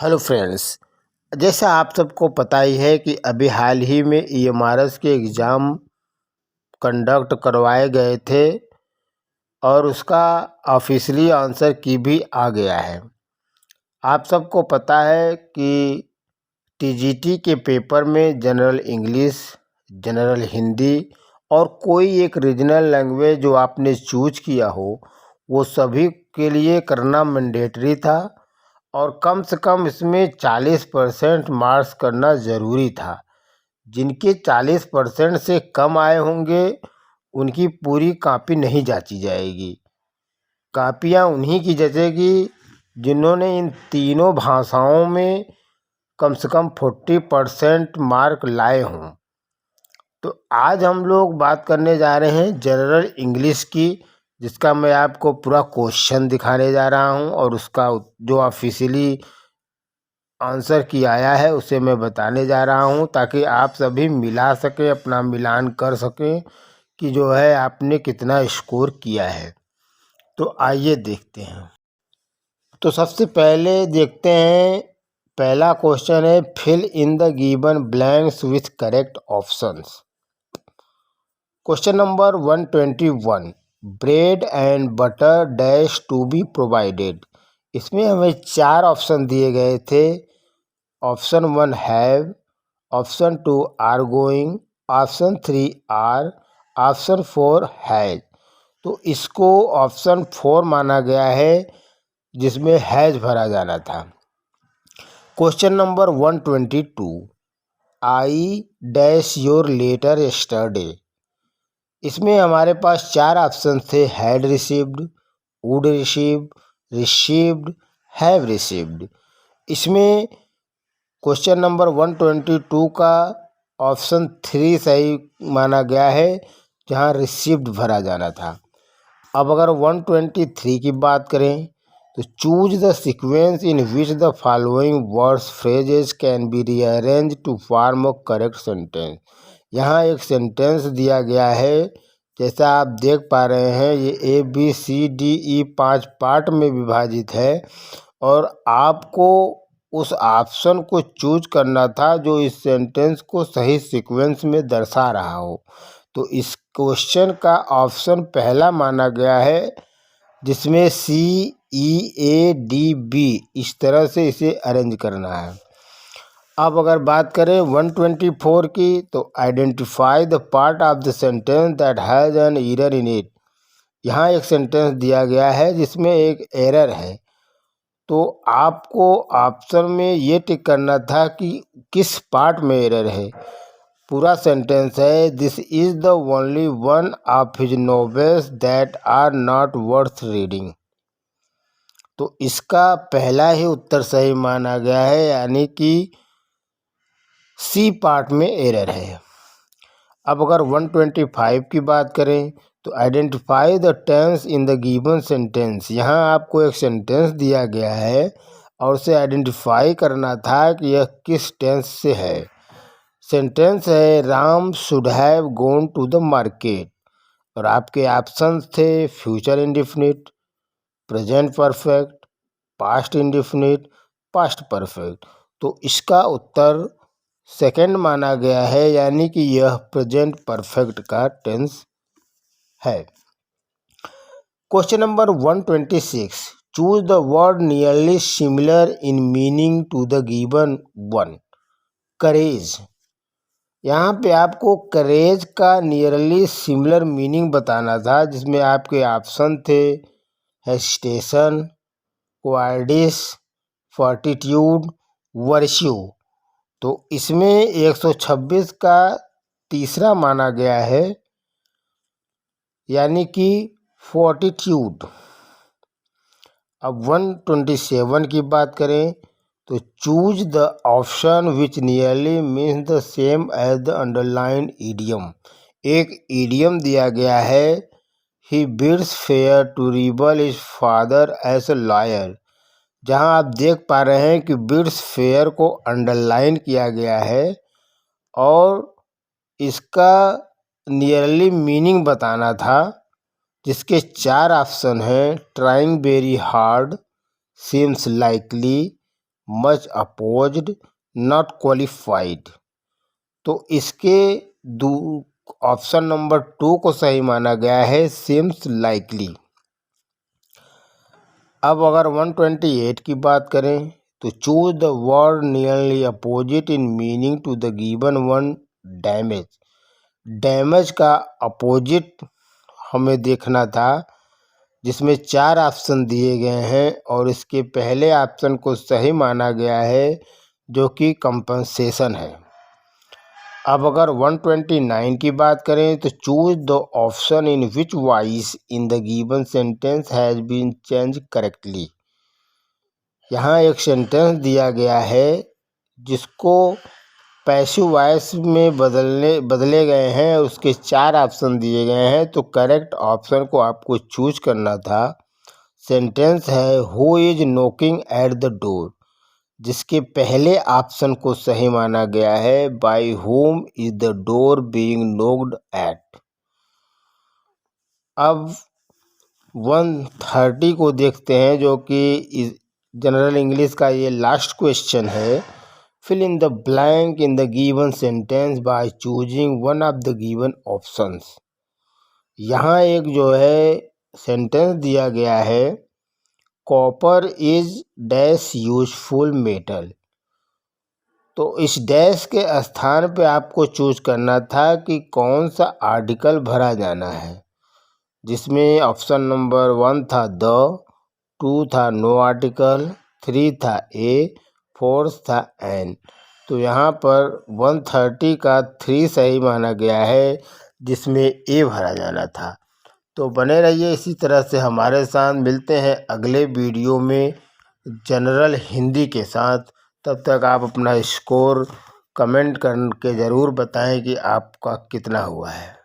Hello friends. जैसा आप सबको पता ही है कि अभी हाल ही में ईएमआरएस के एग्ज़ाम कंडक्ट करवाए गए थे और उसका ऑफिशियली आंसर की भी आ गया है। आप सबको पता है कि टीजीटी के पेपर में जनरल इंग्लिश, जनरल हिंदी और कोई एक रीजनल लैंग्वेज जो आपने चूज किया हो वो सभी के लिए करना मैंडेटरी था और कम से कम इसमें 40% मार्क्स करना ज़रूरी था। जिनके 40% से कम आए होंगे उनकी पूरी कॉपी नहीं जांची जाएगी। कॉपियाँ उन्हीं की जचेगी जिन्होंने इन तीनों भाषाओं में कम से कम 40% मार्क लाए हों। तो आज हम लोग बात करने जा रहे हैं जनरल इंग्लिश की, जिसका मैं आपको पूरा क्वेश्चन दिखाने जा रहा हूं और उसका जो ऑफिशियली आंसर की आया है उसे मैं बताने जा रहा हूं, ताकि आप सभी मिला सकें, अपना मिलान कर सकें कि जो है आपने कितना स्कोर किया है। तो आइए देखते हैं। तो सबसे पहले देखते हैं, पहला क्वेश्चन है fill in the given blanks with correct options. Question number 121, bread and butter dash to be provided. इसमें हमें 4 ऑप्शन दिए गए थे। Option 1 have, option 2 are going, option 3 are, option 4 has. तो इसको ऑप्शन 4 माना गया है जिसमें हैज भरा जाना था। Question number 122, I dash your letter yesterday. इसमें हमारे पास 4 ऑप्शन थे, had received, would receive, received, have received. इसमें क्वेश्चन नंबर 122 का ऑप्शन 3 सही माना गया है, जहां रिसीव्ड भरा जाना था। अब अगर 123 की बात करें तो choose the sequence in which the following words phrases can be rearrange to form a correct sentence. यहाँ एक सेंटेंस दिया गया है, जैसा आप देख पा रहे हैं ये ABCDE 5 पार्ट में विभाजित है और आपको उस ऑप्शन को चूज करना था जो इस सेंटेंस को सही सीक्वेंस में दर्शा रहा हो। तो इस क्वेश्चन का ऑप्शन पहला माना गया है, जिसमें CEADB इस तरह से इसे अरेंज करना है। अब अगर बात करें 124 की, तो identify the part of the sentence that has an error in it. यहाँ एक सेंटेंस दिया गया है जिसमें एक एरर है, तो आपको ऑप्शन में ये टिक करना था कि किस पार्ट में एरर है। पूरा सेंटेंस है, this is the only one of his novels that are not worth reading. तो इसका पहला ही उत्तर सही माना गया है, यानी कि सी पार्ट में एरर है। अब अगर 125 की बात करें तो identify the tense in the given sentence. यहाँ आपको एक सेंटेंस दिया गया है और उसे आइडेंटिफाई करना था कि यह किस टेंस से है। सेंटेंस है, Ram should have gone to the market, और आपके ऑप्शंस थे future indefinite, present perfect, past indefinite, past perfect. तो इसका उत्तर सेकंड माना गया है, यानी कि यह प्रेजेंट परफेक्ट का टेंस है। Question number 126, choose the word nearly similar in meaning to the given one. Courage. यहाँ पे आपको करेज का नियरली सिमिलर मीनिंग बताना था, जिसमें आपके ऑप्शन थे हेजिटेशन, क्वार्डिस, फॉर्टिट्यूड, वर्च्यू। तो इसमें 126 का तीसरा माना गया है, यानी कि फॉर्टिट्यूड। अब 127 की बात करें तो choose the option which nearly means the same as the underlined idiom. एक ईडियम दिया गया है, ही बिड्स फेयर टू रिबल his father as a lawyer. जहां आप देख पा रहे हैं कि बिड्स फेयर को अंडरलाइन किया गया है और इसका नियरली मीनिंग बताना था, जिसके 4 ऑप्शन हैं, trying very hard, seems likely, much opposed, not qualified. तो इसके ऑप्शन नंबर 2 को सही माना गया है, सीम्स लाइकली। अब अगर 128 की बात करें तो choose the word nearly opposite in meaning to the given one, damage. Damage का अपोजिट हमें देखना था, जिसमें 4 ऑप्शन दिए गए हैं और इसके पहले ऑप्शन को सही माना गया है, जो कि कंपनसेशन है। अब अगर 129 की बात करें तो choose the option in which voice in the given sentence has been change correctly. यहाँ एक सेंटेंस दिया गया है जिसको पैसिव वॉइस में बदले गए हैं, उसके 4 ऑप्शन दिए गए हैं। तो करेक्ट ऑप्शन को आपको चूज करना था। सेंटेंस है who is knocking at the door, जिसके पहले ऑप्शन को सही माना गया है, by whom is the door being knocked at. अब 130 को देखते हैं, जो कि जनरल इंग्लिश का ये लास्ट क्वेश्चन है। Fill in the blank in the given sentence by choosing one of the given options. यहाँ एक जो है सेंटेंस दिया गया है, copper is dash useful metal. तो इस डैश के स्थान पे आपको चूज करना था कि कौन सा आर्टिकल भरा जाना है, जिसमें ऑप्शन नंबर 1 था द, 2 था नो आर्टिकल, 3 था ए, 4 था एन। तो यहाँ पर 130 का 3 सही माना गया है, जिसमें ए भरा जाना था। तो बने रहिए इसी तरह से हमारे साथ। मिलते हैं अगले वीडियो में जनरल हिंदी के साथ। तब तक आप अपना स्कोर कमेंट करके ज़रूर बताएं कि आपका कितना हुआ है।